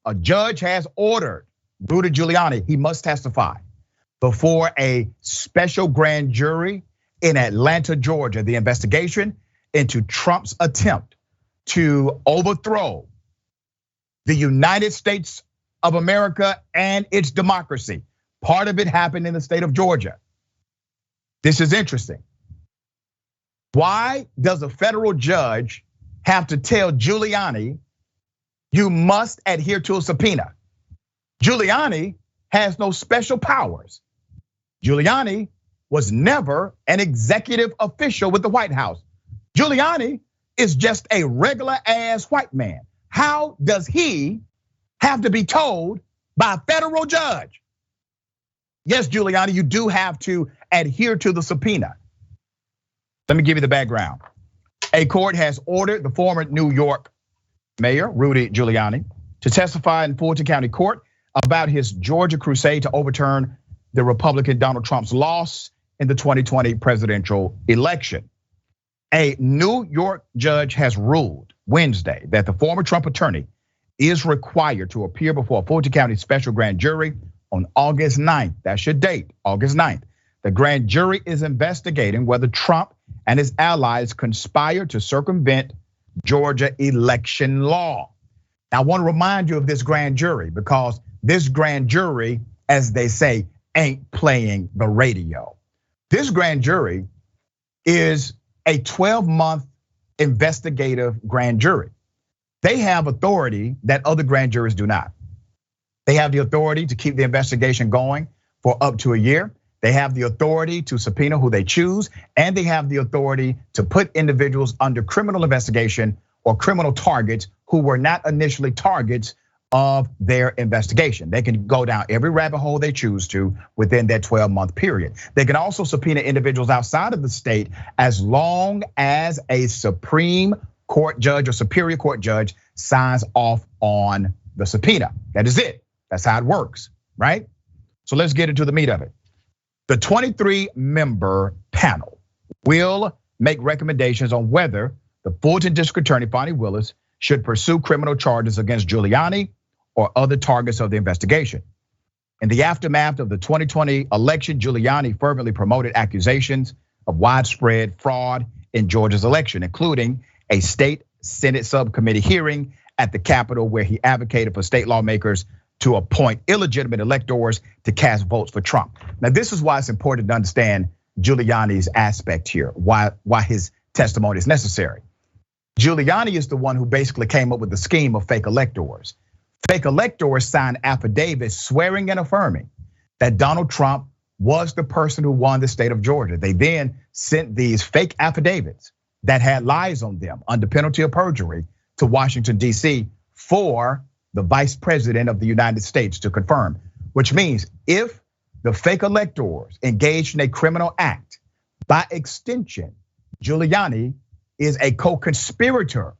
a judge has ordered Rudy Giuliani, he must testify before a special grand jury in Atlanta, Georgia. The investigation into Trump's attempt to overthrow the United States of America and its democracy. Part of it happened in the state of Georgia. This is interesting. Why does a federal judge have to tell Giuliani, you must adhere to a subpoena? Giuliani has no special powers. Giuliani was never an executive official with the White House. Giuliani is just a regular ass white man. How does he have to be told by a federal judge? Yes, Giuliani, you do have to adhere to the subpoena. Let me give you the background. A court has ordered the former New York mayor, Rudy Giuliani, to testify in Fulton County Court about his Georgia crusade to overturn the Republican Donald Trump's loss in the 2020 presidential election. A New York judge has ruled Wednesday that the former Trump attorney is required to appear before a Fulton County special grand jury on August 9th. That's your date, August 9th. The grand jury is investigating whether Trump and his allies conspired to circumvent Georgia election law. Now, I want to remind you of this grand jury because this grand jury, as they say, ain't playing the radio. This grand jury is a 12-month investigative grand jury. They have authority that other grand juries do not. They have the authority to keep the investigation going for up to a year. They have the authority to subpoena who they choose, and they have the authority to put individuals under criminal investigation or criminal targets who were not initially targets of their investigation. They can go down every rabbit hole they choose to within that 12-month period. They can also subpoena individuals outside of the state as long as a Supreme Court judge or Superior Court judge signs off on the subpoena. That is it. That's how it works, right? So let's get into the meat of it. The 23-member panel will make recommendations on whether the Fulton District Attorney, Fani Willis, should pursue criminal charges against Giuliani or other targets of the investigation. In the aftermath of the 2020 election, Giuliani fervently promoted accusations of widespread fraud in Georgia's election, including a state Senate subcommittee hearing at the Capitol where he advocated for state lawmakers to appoint illegitimate electors to cast votes for Trump. Now, this is why it's important to understand Giuliani's aspect here, why his testimony is necessary. Giuliani is the one who basically came up with the scheme of fake electors. Fake electors signed affidavits swearing and affirming that Donald Trump was the person who won the state of Georgia. They then sent these fake affidavits that had lies on them under penalty of perjury to Washington, D.C. for the vice president of the United States to confirm, which means if the fake electors engaged in a criminal act, by extension, Giuliani is a co-conspirator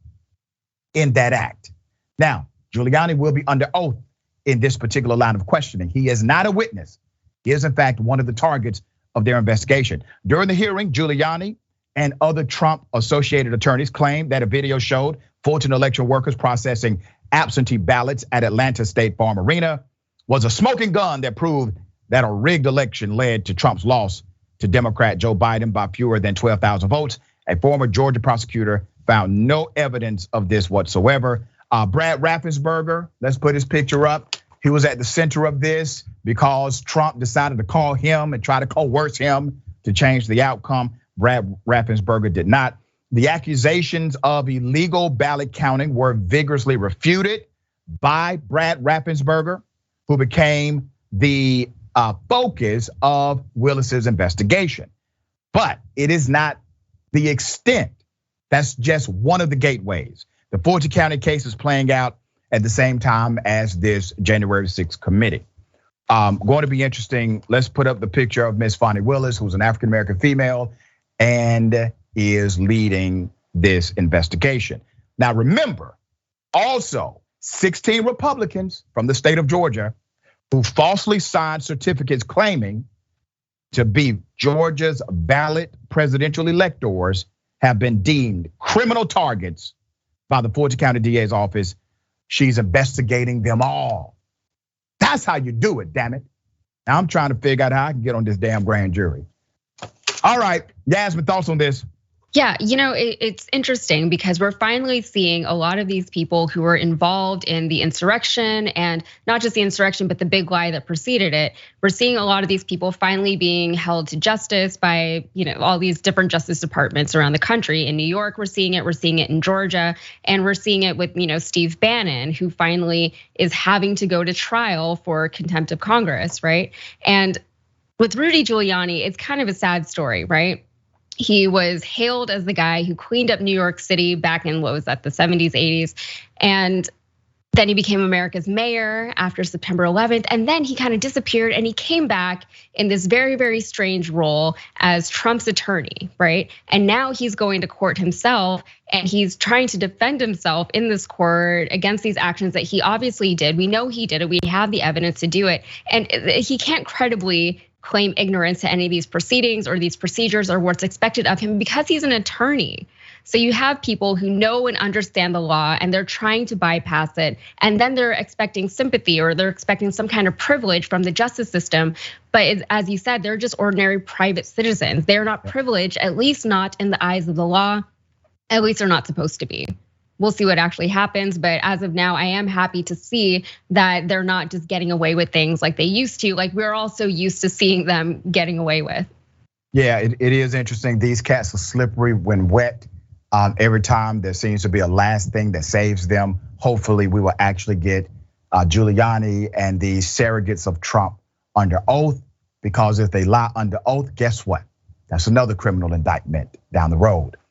in that act. Now, Giuliani will be under oath in this particular line of questioning. He is not a witness. He is in fact one of the targets of their investigation. During the hearing, Giuliani and other Trump associated attorneys claimed that a video showed Fulton election workers processing absentee ballots at Atlanta State Farm Arena was a smoking gun that proved that a rigged election led to Trump's loss to Democrat Joe Biden by fewer than 12,000 votes. A former Georgia prosecutor found no evidence of this whatsoever. Brad Raffensperger, let's put his picture up. He was at the center of this because Trump decided to call him and try to coerce him to change the outcome. Brad Raffensperger did not. The accusations of illegal ballot counting were vigorously refuted by Brad Raffensperger, who became the focus of Willis's investigation. But it is not the extent. That's just one of the gateways. The Fulton County case is playing out at the same time as this January 6th committee. Going to be interesting. Let's put up the picture of Miss Fani Willis, who's an African-American female and is leading this investigation. Now remember, also 16 Republicans from the state of Georgia who falsely signed certificates claiming to be Georgia's ballot presidential electors have been deemed criminal targets by the Fulton County DA's office, She's investigating them all. That's how you do it, damn it. Now I'm trying to figure out how I can get on this damn grand jury. All right, Yasmin, thoughts on this? Yeah, it's interesting because we're finally seeing a lot of these people who were involved in the insurrection, and not just the insurrection, but the big lie that preceded it. We're seeing a lot of these people finally being held to justice by, all these different justice departments around the country. In New York, we're seeing it in Georgia, and we're seeing it with, Steve Bannon, who finally is having to go to trial for contempt of Congress, right? And with Rudy Giuliani, it's kind of a sad story, right? He was hailed as the guy who cleaned up New York City back in, the 70s, 80s. And then he became America's mayor after September 11th. And then he kind of disappeared and he came back in this very, very strange role as Trump's attorney, right? And now he's going to court himself and he's trying to defend himself in this court against these actions that he obviously did. We know he did it. We have the evidence to do it. And he can't credibly claim ignorance to any of these proceedings or these procedures or what's expected of him because he's an attorney. So you have people who know and understand the law and they're trying to bypass it. And then they're expecting sympathy or they're expecting some kind of privilege from the justice system. But as you said, they're just ordinary private citizens. They're not privileged, at least not in the eyes of the law. At least they're not supposed to be. We'll see what actually happens, but as of now, I am happy to see that they're not just getting away with things like they used to, like we're also used to seeing them getting away with. Yeah, it is interesting. These cats are slippery when wet. Every time there seems to be a last thing that saves them. Hopefully we will actually get Giuliani and the surrogates of Trump under oath, because if they lie under oath, guess what? That's another criminal indictment down the road.